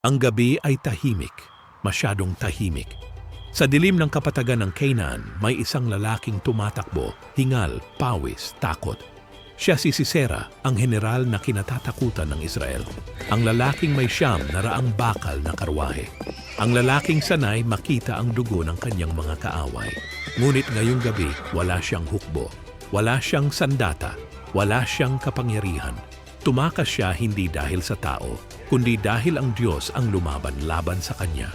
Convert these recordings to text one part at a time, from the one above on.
Ang gabi ay tahimik, masyadong tahimik. Sa dilim ng kapatagan ng Canaan, may isang lalaking tumatakbo, hingal, pawis, takot. Siya si Sisera, ang general na kinatatakutan ng Israel. Ang lalaking may siyam na raang bakal na karwahe. Ang lalaking sanay makita ang dugo ng kanyang mga kaaway. Ngunit ngayong gabi, wala siyang hukbo. Wala siyang sandata. Wala siyang kapangyarihan. Tumakas siya hindi dahil sa tao, kundi dahil ang Diyos ang lumaban-laban sa kanya.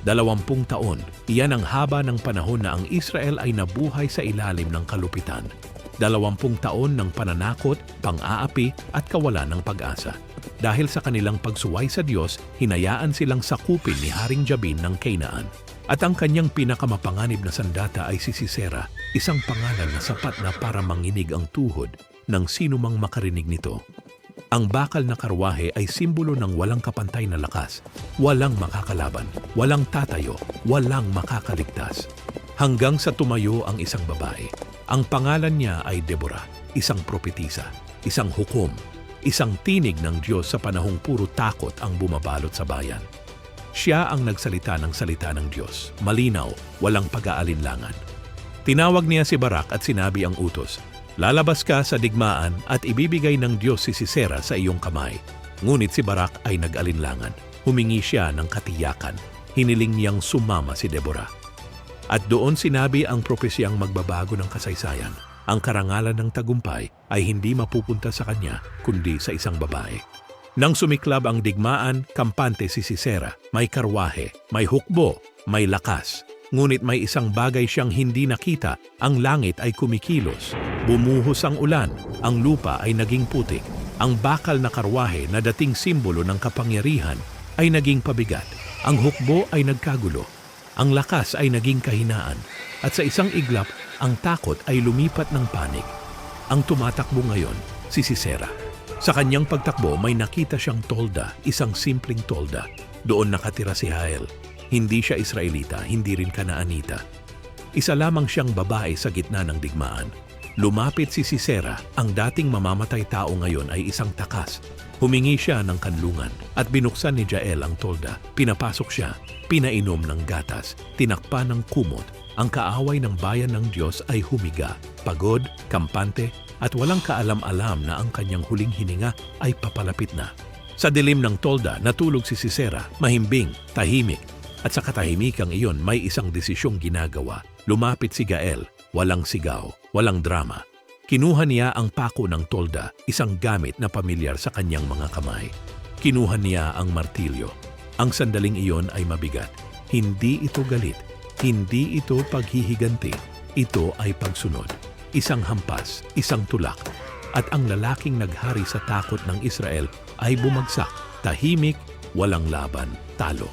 20 taon, iyan ang haba ng panahon na ang Israel ay nabuhay sa ilalim ng kalupitan. 20 taon ng pananakot, pang-aapi at kawalan ng pag-asa. Dahil sa kanilang pagsuway sa Diyos, hinayaan silang sakupin ni Haring Jabin ng Canaan. At ang kanyang pinakamapanganib na sandata ay si Sisera, isang pangalan na sapat na para manginig ang tuhod ng sinumang makarinig nito. Ang bakal na karwahe ay simbolo ng walang kapantay na lakas, walang makakalaban, walang tatayo, walang makakaligtas. Hanggang sa tumayo ang isang babae. Ang pangalan niya ay Deborah, isang propetisa, isang hukom, isang tinig ng Diyos sa panahong puro takot ang bumabalot sa bayan. Siya ang nagsalita ng salita ng Diyos, malinaw, walang pag-aalinlangan. Tinawag niya si Barak at sinabi ang utos, "Lalabas ka sa digmaan at ibibigay ng Diyos si Sisera sa iyong kamay." Ngunit si Barak ay nag-alinlangan. Humingi siya ng katiyakan. Hiniling niyang sumama si Deborah. At doon sinabi ang propesiyang magbabago ng kasaysayan. Ang karangalan ng tagumpay ay hindi mapupunta sa kanya, kundi sa isang babae. Nang sumiklab ang digmaan, kampante si Sisera. May karwahe, may hukbo, may lakas. Ngunit may isang bagay siyang hindi nakita, ang langit ay kumikilos. Bumuhos ang ulan, ang lupa ay naging putik. Ang bakal na karwahe na dating simbolo ng kapangyarihan ay naging pabigat. Ang hukbo ay nagkagulo. Ang lakas ay naging kahinaan. At sa isang iglap, ang takot ay lumipat ng panig. Ang tumatakbo ngayon, si Sisera. Sa kanyang pagtakbo, may nakita siyang tolda, isang simpleng tolda. Doon nakatira si Jael. Hindi siya Israelita, hindi rin Kanaanita. Isa lamang siyang babae sa gitna ng digmaan. Lumapit si Sisera, ang dating mamamatay tao ngayon ay isang takas. Humingi siya ng kanlungan at binuksan ni Jael ang tolda. Pinapasok siya, pinainom ng gatas, tinakpan ng kumot. Ang kaaway ng bayan ng Diyos ay humiga, pagod, kampante, at walang kaalam-alam na ang kanyang huling hininga ay papalapit na. Sa dilim ng tolda, natulog si Sisera, mahimbing, tahimik. At sa katahimikang iyon, may isang desisyong ginagawa. Lumapit si Jael, walang sigaw, walang drama. Kinuha niya ang pako ng tolda, isang gamit na pamilyar sa kanyang mga kamay. Kinuha niya ang martilyo. Ang sandaling iyon ay mabigat. Hindi ito galit. Hindi ito paghihiganti. Ito ay pagsunod. Isang hampas, isang tulak. At ang lalaking naghari sa takot ng Israel ay bumagsak. Tahimik, walang laban, talo.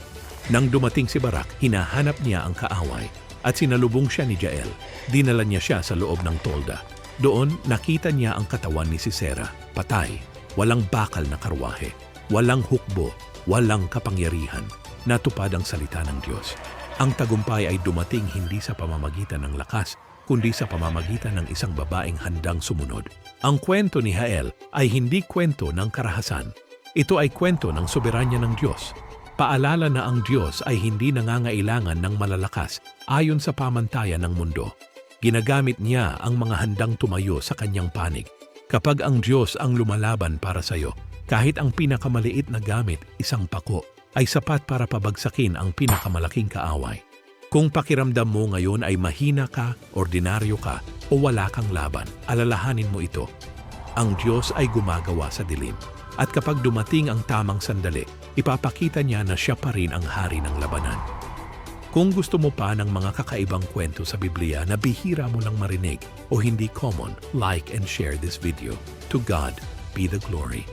Nang dumating si Barak, hinahanap niya ang kaaway at sinalubong siya ni Jael. Dinala niya siya sa loob ng tolda. Doon, nakita niya ang katawan ni Sisera, patay, walang bakal na karwahe, walang hukbo, walang kapangyarihan. Natupad ang salita ng Diyos. Ang tagumpay ay dumating hindi sa pamamagitan ng lakas, kundi sa pamamagitan ng isang babaeng handang sumunod. Ang kwento ni Jael ay hindi kwento ng karahasan. Ito ay kwento ng soberanya ng Diyos. Paalala na ang Diyos ay hindi nangangailangan ng malalakas ayon sa pamantayan ng mundo. Ginagamit niya ang mga handang tumayo sa kanyang panig. Kapag ang Diyos ang lumalaban para sa iyo, kahit ang pinakamaliit na gamit, isang pako, ay sapat para pabagsakin ang pinakamalaking kaaway. Kung pakiramdam mo ngayon ay mahina ka, ordinaryo ka, o wala kang laban, alalahanin mo ito. Ang Diyos ay gumagawa sa dilim. At kapag dumating ang tamang sandali, ipapakita niya na siya pa rin ang hari ng labanan. Kung gusto mo pa ng mga kakaibang kwento sa Biblia na bihira mo lang marinig o hindi common, like and share this video. To God be the glory.